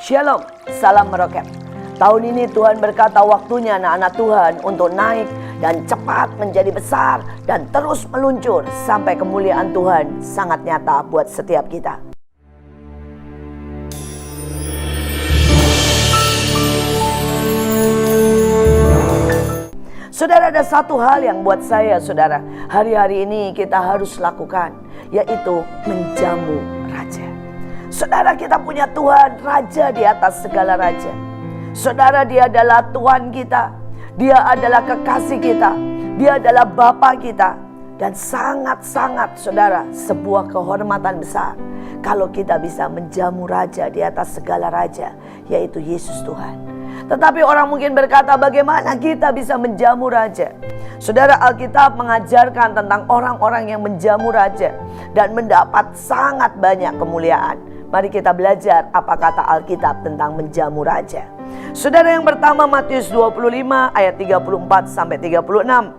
Shalom, salam meroket. Tahun ini Tuhan berkata waktunya anak-anak Tuhan untuk naik dan cepat menjadi besar dan terus meluncur sampai kemuliaan Tuhan sangat nyata buat setiap kita. Saudara, ada satu hal yang buat saya, saudara, hari-hari ini kita harus lakukan, yaitu menjamu raja. Saudara, kita punya Tuhan, raja di atas segala raja. Saudara, dia adalah Tuhan kita, dia adalah kekasih kita, dia adalah Bapa kita. Dan sangat-sangat, saudara, sebuah kehormatan besar kalau kita bisa menjamu raja di atas segala raja, yaitu Yesus Tuhan. Tetapi orang mungkin berkata, bagaimana kita bisa menjamu raja? Saudara, Alkitab mengajarkan tentang orang-orang yang menjamu raja dan mendapat sangat banyak kemuliaan. Mari kita belajar apa kata Alkitab tentang menjamu raja. Saudara, yang pertama Matius 25 ayat 34 sampai 36.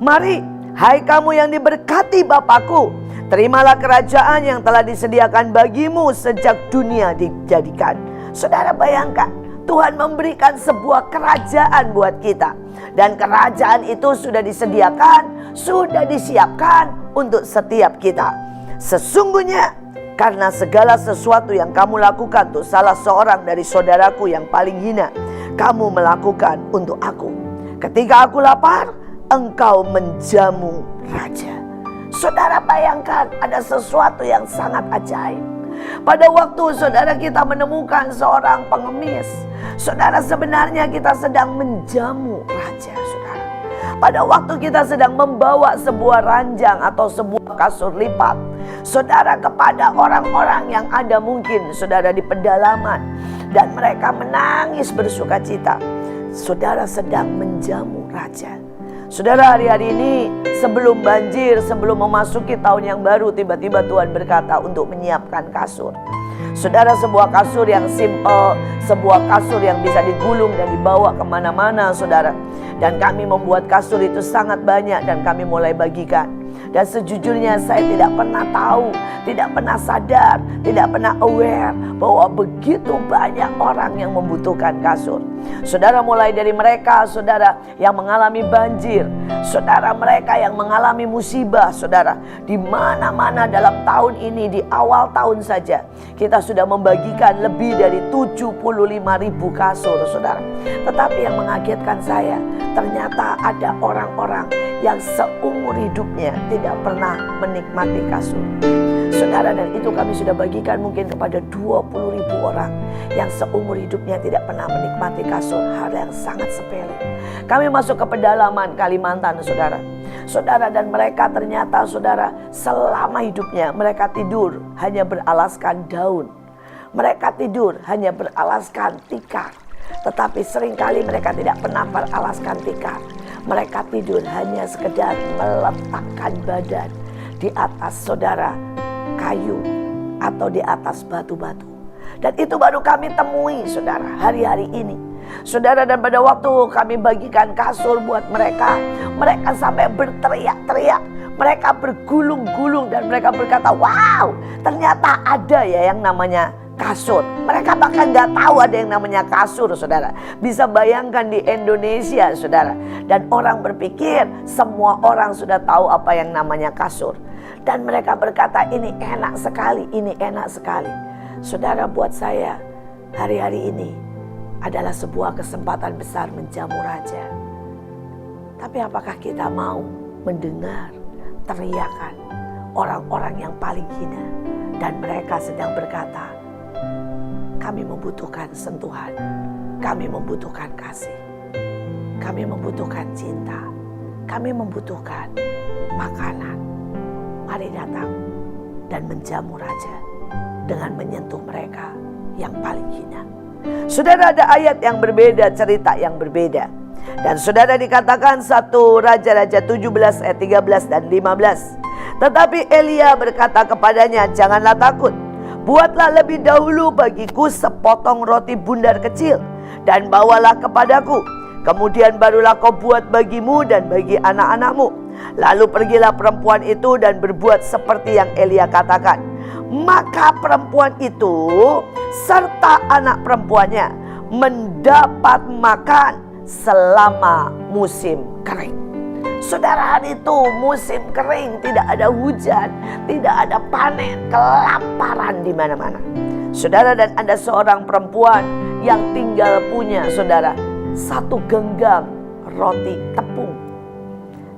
Mari, hai kamu yang diberkati Bapakku, terimalah kerajaan yang telah disediakan bagimu sejak dunia dijadikan. Saudara, bayangkan, Tuhan memberikan sebuah kerajaan buat kita. Dan kerajaan itu sudah disediakan, sudah disiapkan untuk setiap kita. Sesungguhnya karena segala sesuatu yang kamu lakukan untuk salah seorang dari saudaraku yang paling hina, kamu melakukan untuk aku. Ketika aku lapar, engkau menjamu raja. Saudara, bayangkan ada sesuatu yang sangat ajaib. Pada waktu saudara kita menemukan seorang pengemis, saudara, sebenarnya kita sedang menjamu raja, saudara. Pada waktu kita sedang membawa sebuah ranjang atau sebuah kasur lipat, saudara, kepada orang-orang yang ada mungkin saudara di pedalaman dan mereka menangis bersuka cita, saudara sedang menjamu raja. Saudara, hari-hari ini sebelum banjir, sebelum memasuki tahun yang baru, tiba-tiba Tuhan berkata untuk menyiapkan kasur. Saudara, sebuah kasur yang simple, sebuah kasur yang bisa digulung dan dibawa kemana-mana, saudara. Dan kami membuat kasur itu sangat banyak dan kami mulai bagikan. Dan sejujurnya saya tidak pernah tahu, tidak pernah sadar, tidak pernah aware bahwa begitu banyak orang yang membutuhkan kasur. Saudara, mulai dari mereka, saudara, yang mengalami banjir, saudara, mereka yang mengalami musibah, saudara, di mana-mana dalam tahun ini, di awal tahun saja, kita sudah membagikan lebih dari 75.000 kasur, saudara. Tetapi yang mengagetkan saya, ternyata ada orang-orang yang seumur hidupnya tidak pernah menikmati kasur. Saudara, dan itu kami sudah bagikan mungkin kepada 20.000 orang yang seumur hidupnya tidak pernah menikmati kasur. Hal yang sangat sepele. Kami masuk ke pedalaman Kalimantan, saudara. Saudara, dan mereka ternyata, saudara, selama hidupnya mereka tidur hanya beralaskan daun. Mereka tidur hanya beralaskan tikar. Tetapi seringkali mereka tidak pernah beralaskan tikar. Mereka tidur hanya sekedar meletakkan badan di atas, saudara, kayu atau di atas batu-batu. Dan itu baru kami temui, saudara, hari-hari ini. Saudara, dan pada waktu kami bagikan kasur buat mereka, mereka sampai berteriak-teriak. Mereka bergulung-gulung dan mereka berkata, wow, ternyata ada ya yang namanya kasur. Mereka bahkan gak tahu ada yang namanya kasur, saudara. Bisa bayangkan di Indonesia, saudara. Dan orang berpikir semua orang sudah tahu apa yang namanya kasur. Dan mereka berkata, ini enak sekali, ini enak sekali. Saudara, buat saya hari-hari ini adalah sebuah kesempatan besar menjamu raja. Tapi apakah kita mau mendengar teriakan orang-orang yang paling hina? Dan mereka sedang berkata, kami membutuhkan sentuhan, kami membutuhkan kasih, kami membutuhkan cinta, kami membutuhkan makanan. Mari datang dan menjamu raja dengan menyentuh mereka yang paling hina. Saudara, ada ayat yang berbeda, cerita yang berbeda. Dan saudara, dikatakan 1 Raja-Raja 17 ayat 13 dan 15. Tetapi Elia berkata kepadanya, janganlah takut. Buatlah lebih dahulu bagiku sepotong roti bundar kecil dan bawalah kepadaku. Kemudian barulah kau buat bagimu dan bagi anak-anakmu. Lalu pergilah perempuan itu dan berbuat seperti yang Elia katakan. Maka perempuan itu serta anak perempuannya mendapat makan selama musim kering. Saudara, hari itu musim kering, tidak ada hujan, tidak ada panen, kelaparan di mana-mana. Saudara, dan ada seorang perempuan yang tinggal punya, saudara, 1 genggam roti tepung.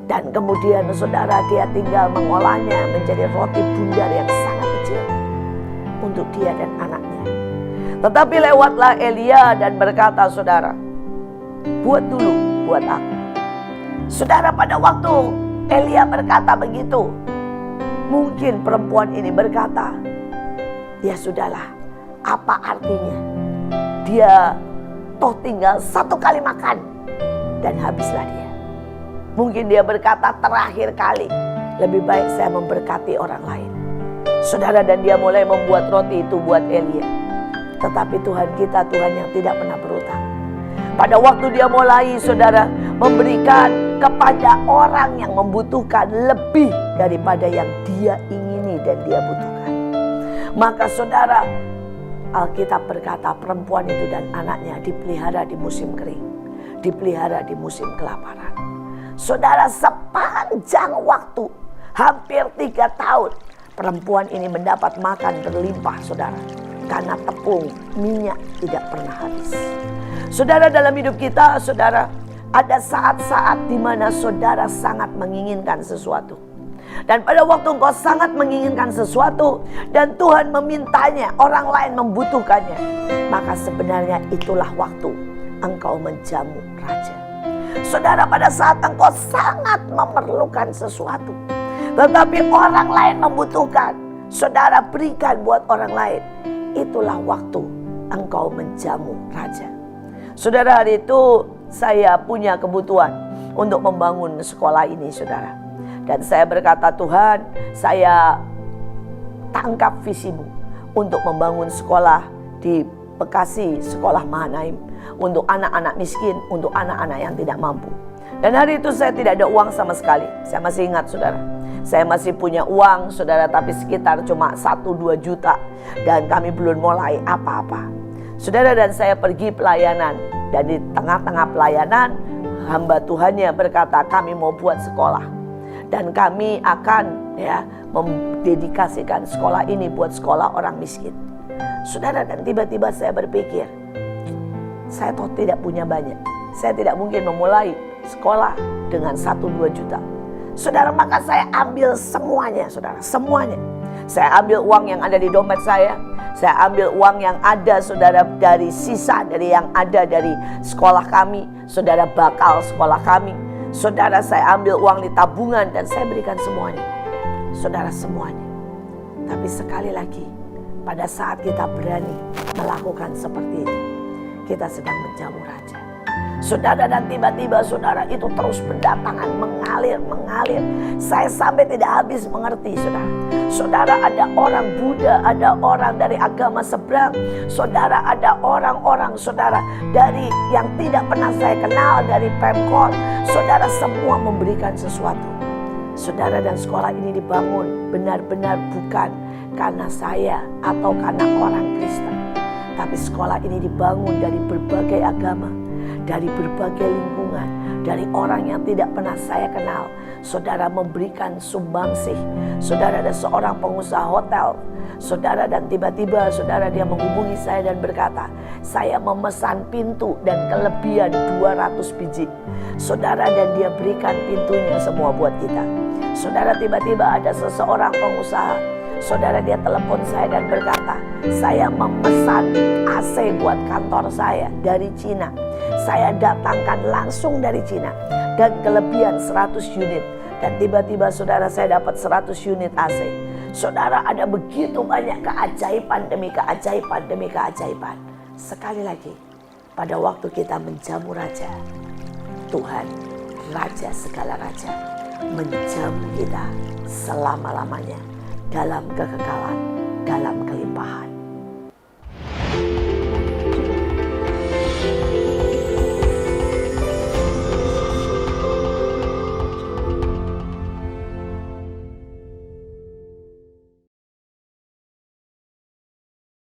Dan kemudian saudara, dia tinggal mengolahnya menjadi roti bundar yang sangat kecil untuk dia dan anaknya. Tetapi lewatlah Elia dan berkata, saudara, buat dulu buat aku. Saudara, pada waktu Elia berkata begitu, mungkin perempuan ini berkata, ya sudahlah, apa artinya? Dia toh tinggal 1 kali makan dan habislah dia. Mungkin dia berkata, terakhir kali, lebih baik saya memberkati orang lain. Saudara, dan dia mulai membuat roti itu buat Elia. Tetapi Tuhan kita, Tuhan yang tidak pernah berutang. Pada waktu dia mulai, saudara, memberikan kepada orang yang membutuhkan lebih daripada yang dia ingini dan dia butuhkan. Maka saudara, Alkitab berkata perempuan itu dan anaknya dipelihara di musim kering, dipelihara di musim kelaparan. Saudara, sepanjang waktu, hampir 3 tahun, perempuan ini mendapat makan berlimpah, saudara. Karena tepung, minyak tidak pernah habis. Saudara, dalam hidup kita, saudara, ada saat-saat di mana saudara sangat menginginkan sesuatu. Dan pada waktu engkau sangat menginginkan sesuatu dan Tuhan memintanya, orang lain membutuhkannya, maka sebenarnya itulah waktu engkau menjamu raja. Saudara, pada saat engkau sangat memerlukan sesuatu, tetapi orang lain membutuhkan, saudara berikan buat orang lain. Itulah waktu engkau menjamu raja. Saudara, hari itu saya punya kebutuhan untuk membangun sekolah ini, saudara. Dan saya berkata, Tuhan, saya tangkap visimu untuk membangun sekolah di Bekasi, sekolah Mahanaim, untuk anak-anak miskin, untuk anak-anak yang tidak mampu. Dan hari itu saya tidak ada uang sama sekali. Saya masih ingat, saudara. Saya masih punya uang, saudara, tapi sekitar cuma 1-2 juta. Dan kami belum mulai apa-apa. Saudara, dan saya pergi pelayanan. Dan di tengah-tengah pelayanan, hamba Tuhannya berkata, kami mau buat sekolah. Dan kami akan mendedikasikan sekolah ini buat sekolah orang miskin. Saudara, dan tiba-tiba saya berpikir, saya toh tidak punya banyak. Saya tidak mungkin memulai sekolah dengan 1-2 juta. Saudara, maka saya ambil semuanya, saudara, semuanya. Saya ambil uang yang ada di dompet saya ambil uang yang ada, saudara, dari sisa dari yang ada dari sekolah kami, saudara, bakal sekolah kami. Saudara, saya ambil uang di tabungan dan saya berikan semuanya. Saudara, semuanya. Tapi sekali lagi, pada saat kita berani melakukan seperti itu, kita sedang menjamu raja. Saudara, dan tiba-tiba saudara itu terus berdatangan, mengalir. Saya sampai tidak habis mengerti, saudara. Saudara, ada orang Buddha, ada orang dari agama seberang. Saudara, ada orang-orang, saudara, dari yang tidak pernah saya kenal, dari Pemkot. Saudara, semua memberikan sesuatu. Saudara, dan sekolah ini dibangun benar-benar bukan karena saya atau karena orang Kristen. Tapi sekolah ini dibangun dari berbagai agama, dari berbagai lingkungan, dari orang yang tidak pernah saya kenal. Saudara, memberikan sumbangsih. Saudara, ada seorang pengusaha hotel, saudara, dan tiba-tiba saudara dia menghubungi saya dan berkata, saya memesan pintu dan kelebihan 200 biji. Saudara, dan dia berikan pintunya semua buat kita. Saudara, tiba-tiba ada seseorang pengusaha, saudara, dia telepon saya dan berkata, saya memesan AC buat kantor saya dari Cina. Saya datangkan langsung dari Cina dan kelebihan 100 unit. Dan tiba-tiba saudara, saya dapat 100 unit AC. Saudara, ada begitu banyak keajaiban demi keajaiban demi keajaiban. Sekali lagi, pada waktu kita menjamu raja, Tuhan, raja segala raja, menjamu kita selama-lamanya dalam kekekalan, dalam kelimpahan.